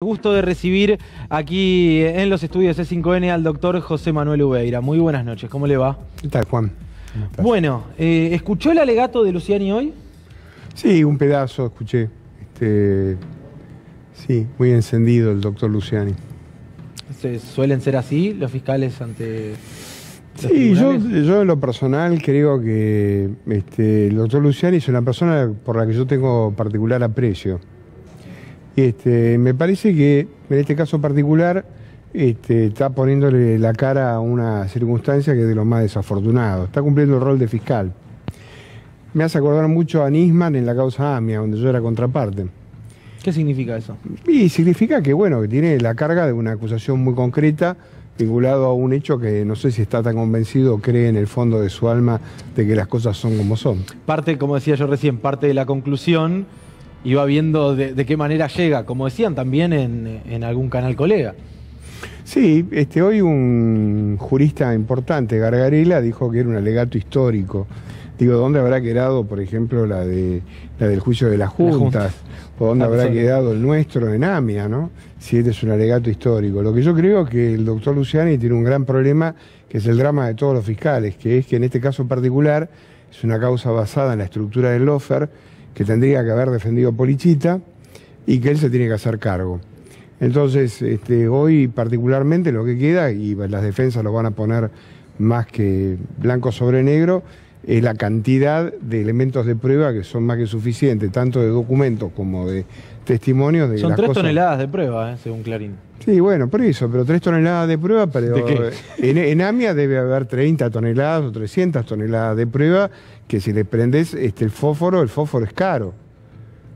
gusto de recibir aquí en los estudios C5N al doctor José Manuel Ubeira. Muy buenas noches, ¿cómo le va? ¿Qué tal, Juan? Bueno, ¿escuchó el alegato de Luciani hoy? Sí, un pedazo escuché. Sí, muy encendido el doctor Luciani. ¿Suelen ser así los fiscales ante...? Sí, yo en lo personal creo que el doctor Luciani es una persona por la que yo tengo particular aprecio. Me parece que en este caso particular está poniéndole la cara a una circunstancia que es de lo más desafortunado. Está cumpliendo el rol de fiscal. Me hace acordar mucho a Nisman en la causa AMIA, donde yo era contraparte. ¿Qué significa eso? Y significa que, bueno, que tiene la carga de una acusación muy concreta vinculado a un hecho que no sé si está tan convencido o cree en el fondo de su alma de que las cosas son como son. Parte, como decía yo recién, parte de la conclusión y va viendo de qué manera llega, como decían también en algún canal colega. Sí, hoy un jurista importante, Gargarella, dijo que era un alegato histórico. Digo, ¿dónde habrá quedado, por ejemplo, la del juicio de las juntas? ¿O dónde habrá quedado el nuestro en AMIA, no? Si este es un alegato histórico. Lo que yo creo es que el doctor Luciani tiene un gran problema, que es el drama de todos los fiscales, que es que en este caso en particular es una causa basada en la estructura del lawfare, que tendría que haber defendido Polichita y que él se tiene que hacer cargo. Entonces, hoy particularmente lo que queda, y las defensas lo van a poner más que blanco sobre negro, es la cantidad de elementos de prueba que son más que suficientes, tanto de documentos como de testimonios. Son 3 toneladas de prueba, según Clarín. Sí, bueno, por eso, pero 3 toneladas de prueba, pero en AMIA debe haber 30 toneladas o 300 toneladas de prueba, que si le prendes el fósforo es caro,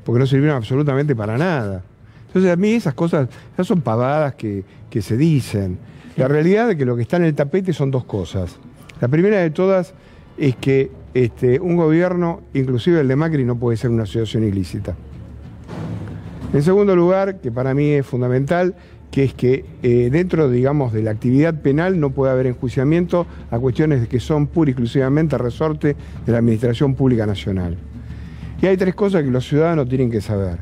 porque no sirvieron absolutamente para nada. Entonces a mí esas cosas, esas son pavadas que se dicen. La realidad es que lo que está en el tapete son 2 cosas. La primera de todas es que un gobierno, inclusive el de Macri, no puede ser una asociación ilícita. En segundo lugar, que para mí es fundamental, que es que dentro, digamos, de la actividad penal no puede haber enjuiciamiento a cuestiones que son pura y exclusivamente resorte de la Administración Pública Nacional. Y hay 3 cosas que los ciudadanos tienen que saber.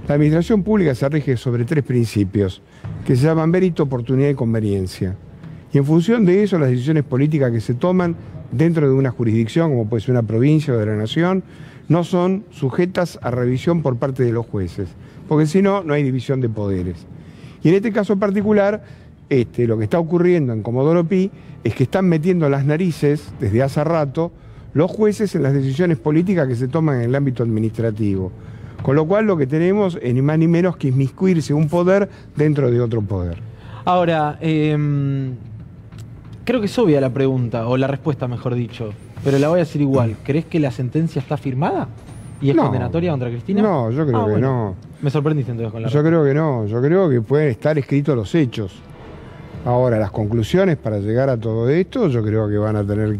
La Administración Pública se rige sobre 3 principios, que se llaman mérito, oportunidad y conveniencia. Y en función de eso, las decisiones políticas que se toman dentro de una jurisdicción, como puede ser una provincia o de la nación, no son sujetas a revisión por parte de los jueces, porque si no, no hay división de poderes. Y en este caso particular, lo que está ocurriendo en Comodoro Pi es que están metiendo las narices, desde hace rato, los jueces en las decisiones políticas que se toman en el ámbito administrativo. Con lo cual lo que tenemos es ni más ni menos que inmiscuirse un poder dentro de otro poder. Ahora, creo que es obvia la pregunta, o la respuesta mejor dicho, pero la voy a decir igual. ¿Crees que la sentencia está firmada? ¿Y es condenatoria contra Cristina? No, yo creo que no. Me sorprendiste entonces con la respuesta. Yo creo que no, yo creo que pueden estar escritos los hechos. Ahora, las conclusiones para llegar a todo esto, yo creo que van a tener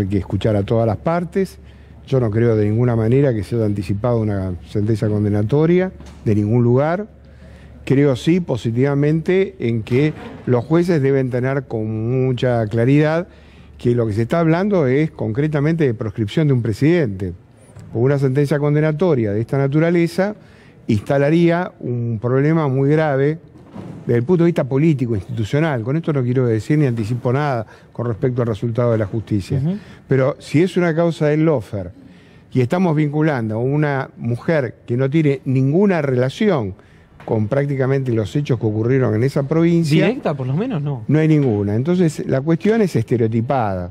que escuchar a todas las partes. Yo no creo de ninguna manera que se haya anticipado una sentencia condenatoria de ningún lugar. Creo sí positivamente en que los jueces deben tener con mucha claridad que lo que se está hablando es concretamente de proscripción de un presidente. Una sentencia condenatoria de esta naturaleza instalaría un problema muy grave desde el punto de vista político, institucional. Con esto no quiero decir ni anticipo nada con respecto al resultado de la justicia. Pero si es una causa del lawfare y estamos vinculando a una mujer que no tiene ninguna relación con prácticamente los hechos que ocurrieron en esa provincia... ¿Directa, por lo menos? No. No hay ninguna. Entonces, la cuestión es estereotipada.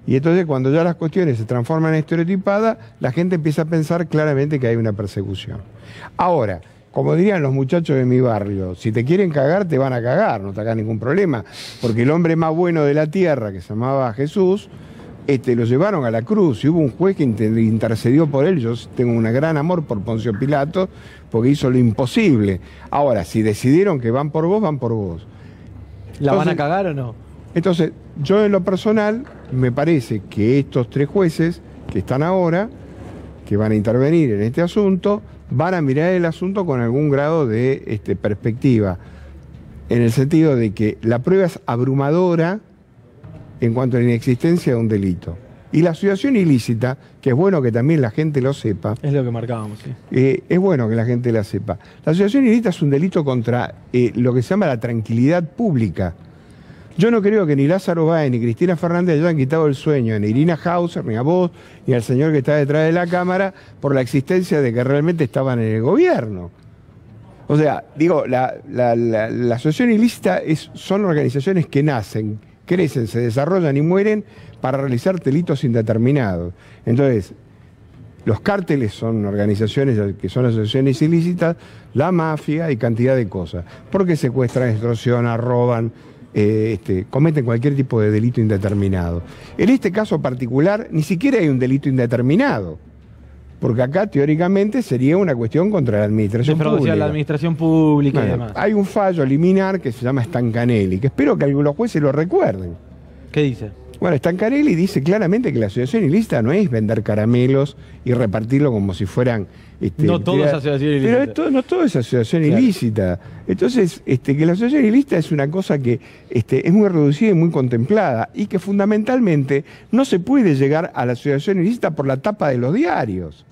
Y entonces, cuando ya las cuestiones se transforman en estereotipadas, la gente empieza a pensar claramente que hay una persecución. Ahora, como dirían los muchachos de mi barrio, si te quieren cagar, te van a cagar, no te hagas ningún problema. Porque el hombre más bueno de la tierra, que se llamaba Jesús, lo llevaron a la cruz y hubo un juez que intercedió por él. Yo tengo un gran amor por Poncio Pilato porque hizo lo imposible. Ahora, si decidieron que van por vos, van por vos. ¿La van a cagar o no? Entonces, yo en lo personal me parece que estos 3 jueces que están ahora, que van a intervenir en este asunto, van a mirar el asunto con algún grado de perspectiva, en el sentido de que la prueba es abrumadora en cuanto a la inexistencia de un delito. Y la asociación ilícita, que es bueno que también la gente lo sepa. Es lo que marcábamos, sí. Es bueno que la gente la sepa. La asociación ilícita es un delito contra lo que se llama la tranquilidad pública. Yo no creo que ni Lázaro Báez ni Cristina Fernández hayan quitado el sueño ni a Irina Hauser, ni a vos, ni al señor que está detrás de la cámara por la existencia de que realmente estaban en el gobierno. O sea, digo, la asociación ilícita son organizaciones que nacen, crecen, se desarrollan y mueren para realizar delitos indeterminados. Entonces, los cárteles son organizaciones que son asociaciones ilícitas, la mafia y cantidad de cosas. Porque secuestran, extorsionan, roban, cometen cualquier tipo de delito indeterminado. En este caso particular, ni siquiera hay un delito indeterminado. Porque acá, teóricamente, sería una cuestión contra la administración pública. La administración pública y demás. Hay un fallo liminar que se llama Stancanelli, que espero que algunos jueces lo recuerden. ¿Qué dice? Bueno, Stancanelli dice claramente que la asociación ilícita no es vender caramelos y repartirlo como si fueran... no todo es asociación ilícita. Pero no todo es asociación ilícita. Entonces, que la asociación ilícita es una cosa que es muy reducida y muy contemplada y que fundamentalmente no se puede llegar a la asociación ilícita por la tapa de los diarios.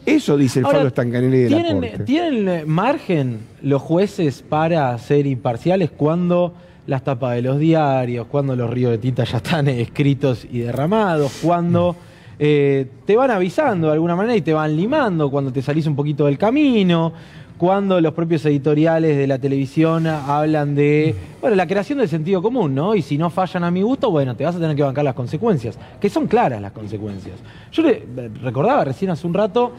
Eso dice el fallo Stancanelli de la Corte. ¿Tienen margen los jueces para ser imparciales cuando las tapas de los diarios, cuando los ríos de tinta ya están escritos y derramados, cuando te van avisando de alguna manera y te van limando, cuando te salís un poquito del camino, cuando los propios editoriales de la televisión hablan de, bueno, la creación del sentido común, ¿no? Y si no fallan a mi gusto, bueno, te vas a tener que bancar las consecuencias, que son claras las consecuencias. Yo recordaba recién hace un rato,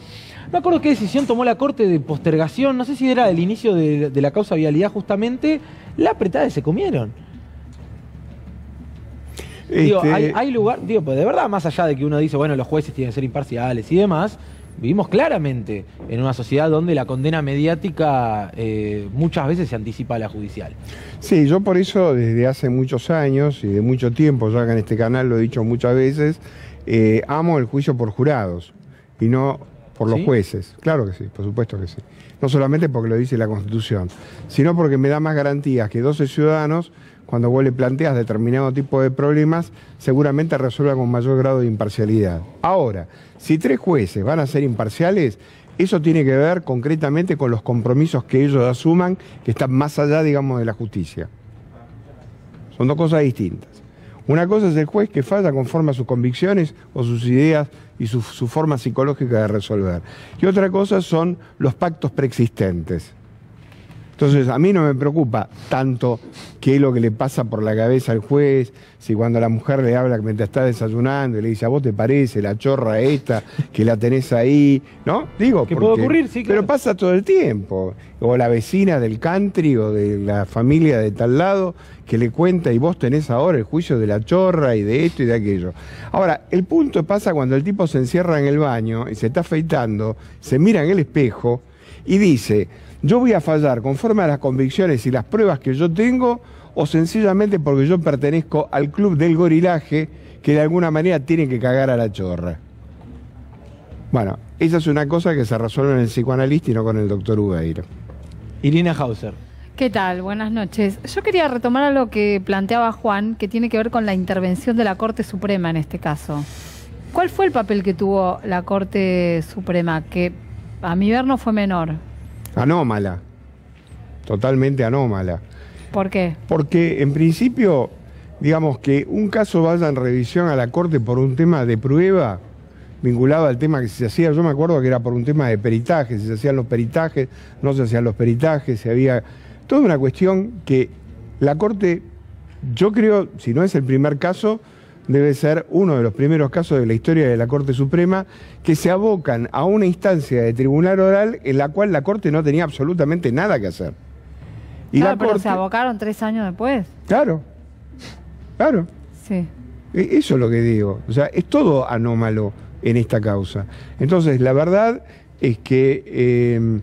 no me acuerdo qué decisión tomó la Corte de postergación, no sé si era el inicio de la causa vialidad justamente, la apretada y se comieron. Digo, hay lugar, digo, pues de verdad, más allá de que uno dice, bueno, los jueces tienen que ser imparciales y demás, vivimos claramente en una sociedad donde la condena mediática muchas veces se anticipa a la judicial. Sí, yo por eso desde hace muchos años y de mucho tiempo, ya que en este canal lo he dicho muchas veces, amo el juicio por jurados y no por los jueces. Claro que sí, por supuesto que sí. No solamente porque lo dice la Constitución, sino porque me da más garantías que 12 ciudadanos, cuando vos le planteas determinado tipo de problemas, seguramente resuelvan con mayor grado de imparcialidad. Ahora, si 3 jueces van a ser imparciales, eso tiene que ver concretamente con los compromisos que ellos asuman, que están más allá, digamos, de la justicia. Son 2 cosas distintas. Una cosa es el juez que falla conforme a sus convicciones o sus ideas y su forma psicológica de resolver. Y otra cosa son los pactos preexistentes. Entonces, a mí no me preocupa tanto qué es lo que le pasa por la cabeza al juez, si cuando la mujer le habla mientras está desayunando y le dice, ¿a vos te parece la chorra esta que la tenés ahí? ¿No? Digo, ¿qué puede ocurrir? Sí, claro. Pero pasa todo el tiempo. O la vecina del country o de la familia de tal lado que le cuenta y vos tenés ahora el juicio de la chorra y de esto y de aquello. Ahora, el punto pasa cuando el tipo se encierra en el baño y se está afeitando, se mira en el espejo y dice, yo voy a fallar conforme a las convicciones y las pruebas que yo tengo o sencillamente porque yo pertenezco al club del gorilaje que de alguna manera tiene que cagar a la chorra. Bueno, esa es una cosa que se resuelve en el psicoanalista y no con el doctor Ubeiro. Irina Hauser. ¿Qué tal? Buenas noches. Yo quería retomar a lo que planteaba Juan, que tiene que ver con la intervención de la Corte Suprema en este caso. ¿Cuál fue el papel que tuvo la Corte Suprema? Que a mi ver no fue menor. Anómala, totalmente anómala. ¿Por qué? Porque en principio, digamos que un caso vaya en revisión a la Corte por un tema de prueba, vinculado al tema que se hacía, yo me acuerdo que era por un tema de peritaje, si se hacían los peritajes, no se hacían los peritajes, si había toda una cuestión que la Corte, yo creo, si no es el primer caso, debe ser uno de los primeros casos de la historia de la Corte Suprema que se abocan a una instancia de tribunal oral en la cual la Corte no tenía absolutamente nada que hacer. Y claro, pero se abocaron 3 años después. Claro, claro. Sí. Eso es lo que digo. O sea, es todo anómalo en esta causa. Entonces, la verdad es que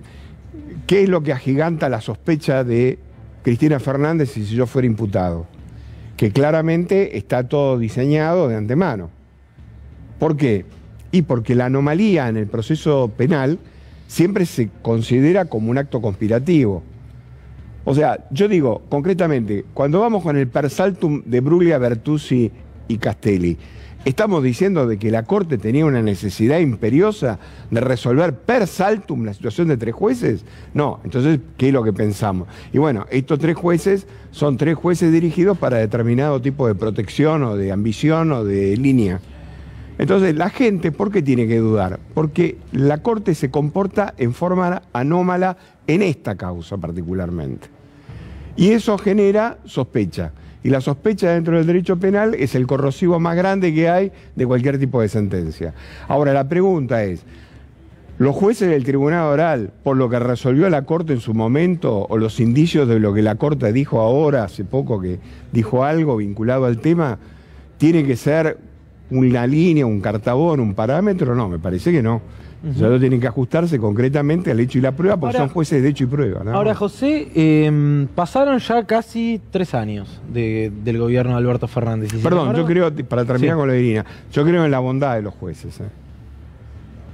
¿qué es lo que agiganta la sospecha de Cristina Fernández si yo fuera imputado? Que claramente está todo diseñado de antemano. ¿Por qué? Y porque la anomalía en el proceso penal siempre se considera como un acto conspirativo. O sea, yo digo, concretamente, cuando vamos con el per saltum de Bruglia, Bertuzzi y Castelli, ¿Estamos diciendo de que la Corte tenía una necesidad imperiosa de resolver per saltum la situación de 3 jueces? No. Entonces, ¿qué es lo que pensamos? Y bueno, estos 3 jueces son 3 jueces dirigidos para determinado tipo de protección o de ambición o de línea. Entonces, la gente, ¿por qué tiene que dudar? Porque la Corte se comporta en forma anómala en esta causa particularmente. Y eso genera sospecha. Y la sospecha dentro del derecho penal es el corrosivo más grande que hay de cualquier tipo de sentencia. Ahora, la pregunta es, ¿los jueces del Tribunal Oral, por lo que resolvió la Corte en su momento, o los indicios de lo que la Corte dijo ahora, hace poco que dijo algo vinculado al tema, tiene que ser una línea, un cartabón, un parámetro? No, me parece que no. Solo tienen que ajustarse concretamente al hecho y la prueba, porque ahora, son jueces de hecho y prueba, ¿no? Ahora, José, pasaron ya casi 3 años del gobierno de Alberto Fernández. Perdón, yo creo, para terminar con lo de Irina, yo creo en la bondad de los jueces.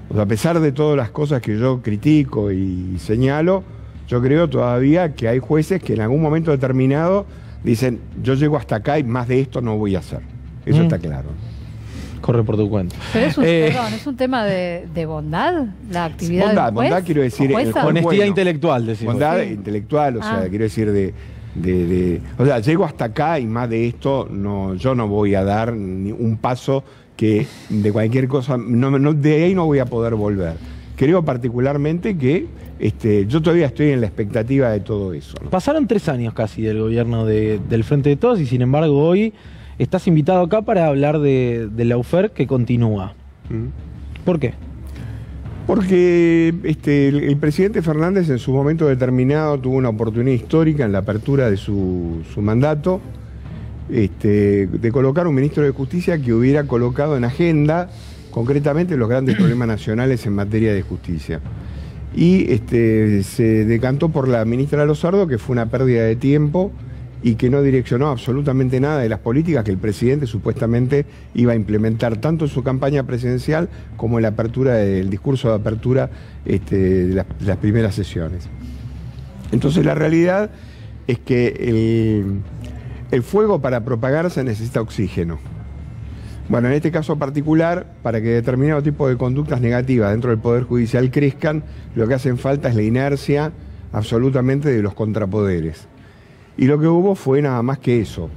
O sea, a pesar de todas las cosas que yo critico y señalo, yo creo todavía que hay jueces que en algún momento determinado dicen, yo llego hasta acá y más de esto no voy a hacer. Eso está claro. Corre por tu cuenta. Pero es un tema de bondad, la actividad del juez. Bondad quiero decir... Honestidad intelectual, decimos. Bondad intelectual, o sea, quiero decir o sea, llego hasta acá y más de esto yo no voy a dar ni un paso que de cualquier cosa, de ahí no voy a poder volver. Creo particularmente que yo todavía estoy en la expectativa de todo eso, ¿no? Pasaron 3 años casi del gobierno del Frente de Todos y sin embargo hoy estás invitado acá para hablar de Lawfare que continúa. ¿Por qué? Porque el presidente Fernández en su momento determinado tuvo una oportunidad histórica en la apertura de su mandato de colocar un ministro de Justicia que hubiera colocado en agenda concretamente los grandes problemas nacionales en materia de justicia. Y se decantó por la ministra Lozardo, que fue una pérdida de tiempo y que no direccionó absolutamente nada de las políticas que el presidente supuestamente iba a implementar tanto en su campaña presidencial como en la apertura del discurso de apertura de las primeras sesiones. Entonces la realidad es que el fuego para propagarse necesita oxígeno. Bueno, en este caso particular, para que determinado tipo de conductas negativas dentro del Poder Judicial crezcan, lo que hacen falta es la inercia absolutamente de los contrapoderes. Y lo que hubo fue nada más que eso.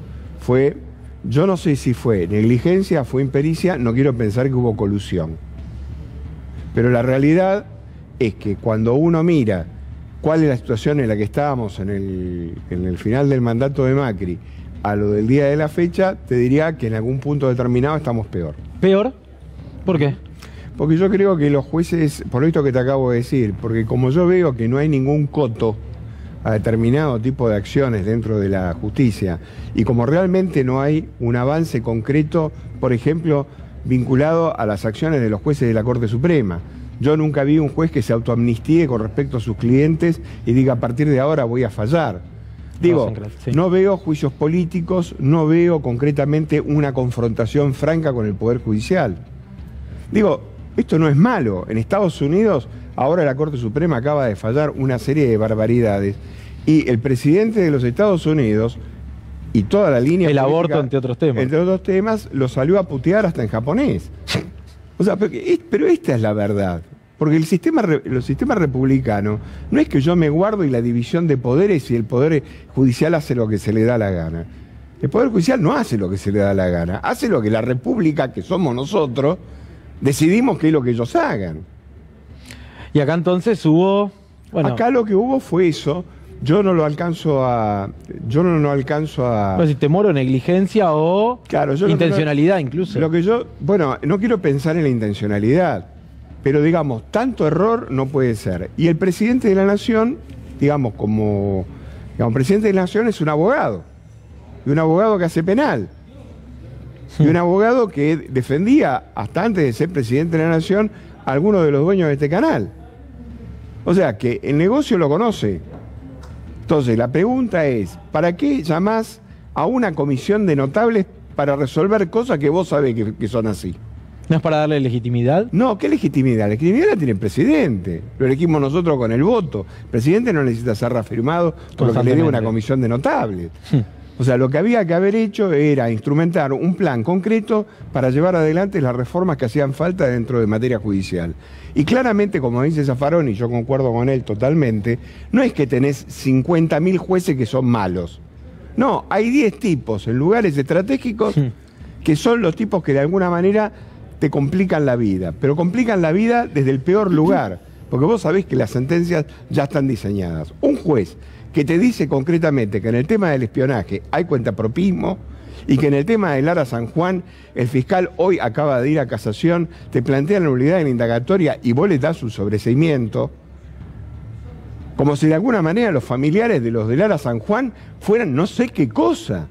Yo no sé si fue negligencia, fue impericia, no quiero pensar que hubo colusión. Pero la realidad es que cuando uno mira cuál es la situación en la que estábamos en el final del mandato de Macri a lo del día de la fecha, te diría que en algún punto determinado estamos peor. ¿Peor? ¿Por qué? Porque yo creo que los jueces, por esto que te acabo de decir, porque como yo veo que no hay ningún coto a determinado tipo de acciones dentro de la justicia, y como realmente no hay un avance concreto, por ejemplo, vinculado a las acciones de los jueces de la Corte Suprema. Yo nunca vi un juez que se autoamnistíe con respecto a sus clientes y diga, a partir de ahora voy a fallar. Digo, no veo juicios políticos, no veo concretamente una confrontación franca con el Poder Judicial. Digo, esto no es malo. En Estados Unidos, ahora la Corte Suprema acaba de fallar una serie de barbaridades y el presidente de los Estados Unidos y toda la línea... El aborto, entre otros temas. Entre otros temas, lo salió a putear hasta en japonés. O sea, pero esta es la verdad. Porque el sistema republicano no es que yo me guardo y la división de poderes y el Poder Judicial hace lo que se le da la gana. El Poder Judicial no hace lo que se le da la gana, hace lo que la República, que somos nosotros, decidimos que es lo que ellos hagan. Y acá entonces hubo... Bueno, acá lo que hubo fue eso. Yo no alcanzo a... Bueno, si temor o negligencia o claro, intencionalidad incluso. Bueno, no quiero pensar en la intencionalidad, pero digamos, tanto error no puede ser. Y el presidente de la Nación, digamos, presidente de la Nación es un abogado. Y un abogado que hace penal. Y un abogado que defendía, hasta antes de ser presidente de la Nación, a algunos de los dueños de este canal. O sea, que el negocio lo conoce. Entonces, la pregunta es, ¿para qué llamás a una comisión de notables para resolver cosas que vos sabés que son así? ¿No es para darle legitimidad? No, ¿qué legitimidad? La legitimidad la tiene el presidente. Lo elegimos nosotros con el voto. El presidente no necesita ser reafirmado por lo que le diga una comisión de notables. O sea, lo que había que haber hecho era instrumentar un plan concreto para llevar adelante las reformas que hacían falta dentro de materia judicial. Y claramente, como dice Zaffaroni, y yo concuerdo con él totalmente, no es que tenés 50.000 jueces que son malos. No, hay 10 tipos en lugares estratégicos que son los tipos que de alguna manera te complican la vida, pero complican la vida desde el peor lugar, porque vos sabés que las sentencias ya están diseñadas. Un juez que te dice concretamente que en el tema del espionaje hay cuentapropismo y que en el tema de Lara San Juan el fiscal hoy acaba de ir a casación, te plantea la nulidad de la indagatoria y vos le das un sobreseimiento, como si de alguna manera los familiares de los de Lara San Juan fueran no sé qué cosa.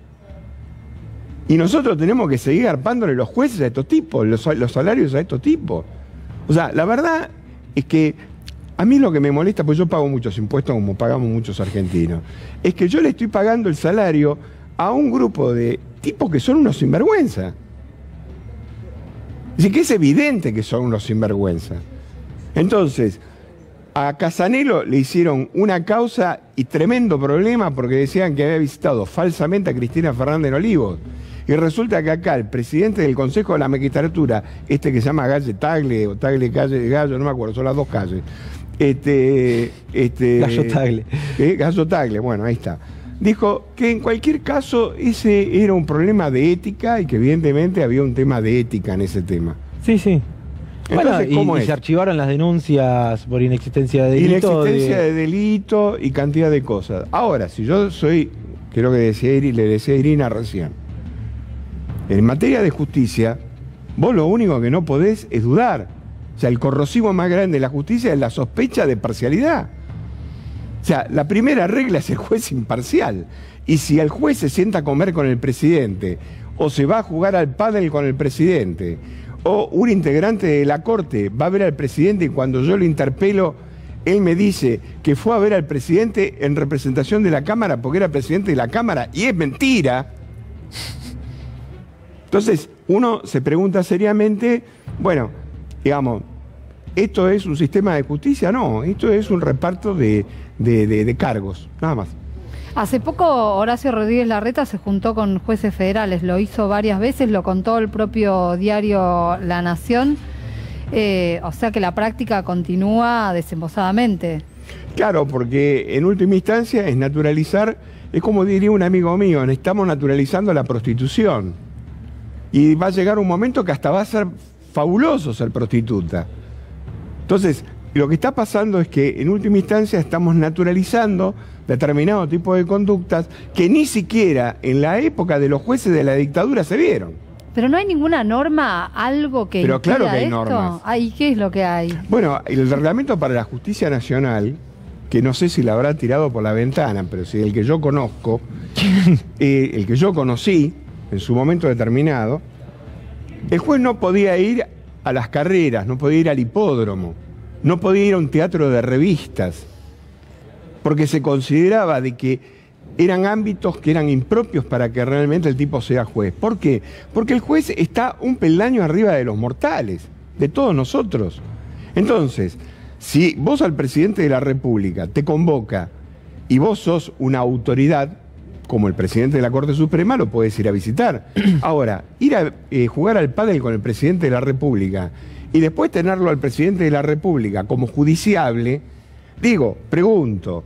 Y nosotros tenemos que seguir arpándole los jueces a estos tipos, los salarios a estos tipos. O sea, la verdad es que a mí lo que me molesta, pues yo pago muchos impuestos como pagamos muchos argentinos, es que yo le estoy pagando el salario a un grupo de tipos que son unos sinvergüenza. Así que es evidente que son unos sinvergüenza. Entonces, a Casanelo le hicieron una causa y tremendo problema porque decían que había visitado falsamente a Cristina Fernández en Olivos. Y resulta que acá el presidente del Consejo de la Magistratura, que se llama Galle Tagle, o Tagle Gallo, no me acuerdo, son las dos calles. Gallo Tagle. Gallo Tagle, bueno, ahí está. Dijo que en cualquier caso ese era un problema de ética y que evidentemente había un tema de ética en ese tema. Sí, sí. Entonces, bueno, ¿cómo y es? se archivaron las denuncias por inexistencia de delito. Inexistencia de delito y cantidad de cosas. Ahora, si yo soy, creo que le decía a Irina recién, en materia de justicia, vos lo único que no podés es dudar. O sea, el corrosivo más grande de la justicia es la sospecha de parcialidad. O sea, la primera regla es el juez imparcial. Y si el juez se sienta a comer con el presidente, o se va a jugar al pádel con el presidente, o un integrante de la corte va a ver al presidente y cuando yo lo interpelo, él me dice que fue a ver al presidente en representación de la Cámara porque era presidente de la Cámara, y es mentira. Entonces, uno se pregunta seriamente, bueno, digamos, ¿esto es un sistema de justicia? No, esto es un reparto de cargos, nada más. Hace poco Horacio Rodríguez Larreta se juntó con jueces federales, lo hizo varias veces, lo contó el propio diario La Nación, o sea que la práctica continúa desembosadamente. Claro, porque en última instancia es naturalizar, es como diría un amigo mío, estamos naturalizando la prostitución. Y va a llegar un momento que hasta va a ser fabuloso ser prostituta. Entonces, lo que está pasando es que en última instancia estamos naturalizando determinado tipo de conductas que ni siquiera en la época de los jueces de la dictadura se vieron. Pero no hay ninguna norma, algo que Pero impida claro que hay esto. normas. ¿Y qué es lo que hay? Bueno, el Reglamento para la Justicia Nacional, que no sé si la habrá tirado por la ventana, pero si el que yo conozco, el que yo conocí en su momento determinado, el juez no podía ir a las carreras, no podía ir al hipódromo, no podía ir a un teatro de revistas, porque se consideraba de que eran ámbitos que eran impropios para que realmente el tipo sea juez. ¿Por qué? Porque el juez está un peldaño arriba de los mortales, de todos nosotros. Entonces, si vos al presidente de la República te convoca y vos sos una autoridad, como el presidente de la Corte Suprema, lo podés ir a visitar. Ahora, ir a jugar al pádel con el presidente de la República y después tenerlo al presidente de la República como judiciable, digo, pregunto,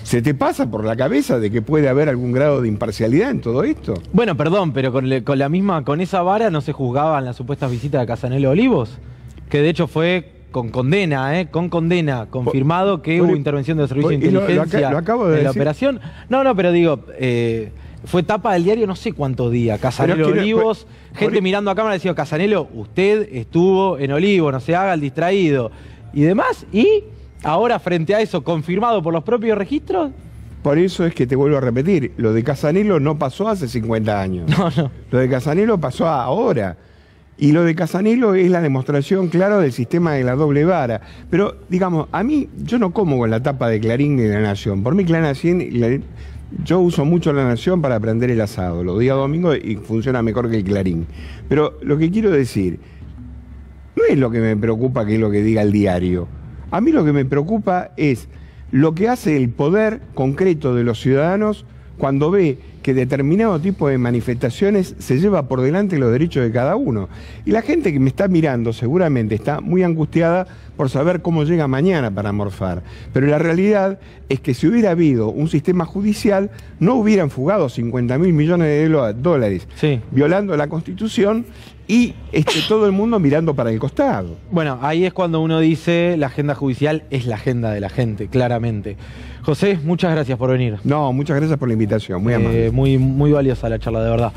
¿se te pasa por la cabeza de que puede haber algún grado de imparcialidad en todo esto? Bueno, perdón, pero con esa vara no se juzgaban las supuestas visitas de Casanelo Olivos, que de hecho fue con condena, confirmado que hubo intervención de los servicios de inteligencia lo acabo de en la decir. operación. No, pero digo, fue tapa del diario no sé cuántos días, Casanelo Olivos, gente mirando a cámara diciendo, Casanelo, usted estuvo en Olivos, no se haga el distraído, y demás, y ahora frente a eso, confirmado por los propios registros. Por eso es que te vuelvo a repetir, lo de Casanelo no pasó hace 50 años. No. Lo de Casanelo pasó ahora. Y lo de Casanelo es la demostración clara del sistema de la doble vara. Pero, digamos, a mí, yo no como con la tapa de Clarín ni de La Nación. Por mí, yo uso mucho La Nación para prender el asado los días domingos y funciona mejor que el Clarín. Pero lo que quiero decir, no es lo que me preocupa que es lo que diga el diario. A mí lo que me preocupa es lo que hace el poder concreto de los ciudadanos cuando ve que determinado tipo de manifestaciones se lleva por delante los derechos de cada uno. Y la gente que me está mirando seguramente está muy angustiada por saber cómo llega mañana para morfar. Pero la realidad es que si hubiera habido un sistema judicial, no hubieran fugado 50.000 millones de dólares, sí, violando la Constitución y todo el mundo mirando para el costado. Bueno, ahí es cuando uno dice la agenda judicial es la agenda de la gente, claramente. José, muchas gracias por venir. No, muchas gracias por la invitación, muy amable. Muy valiosa la charla, de verdad.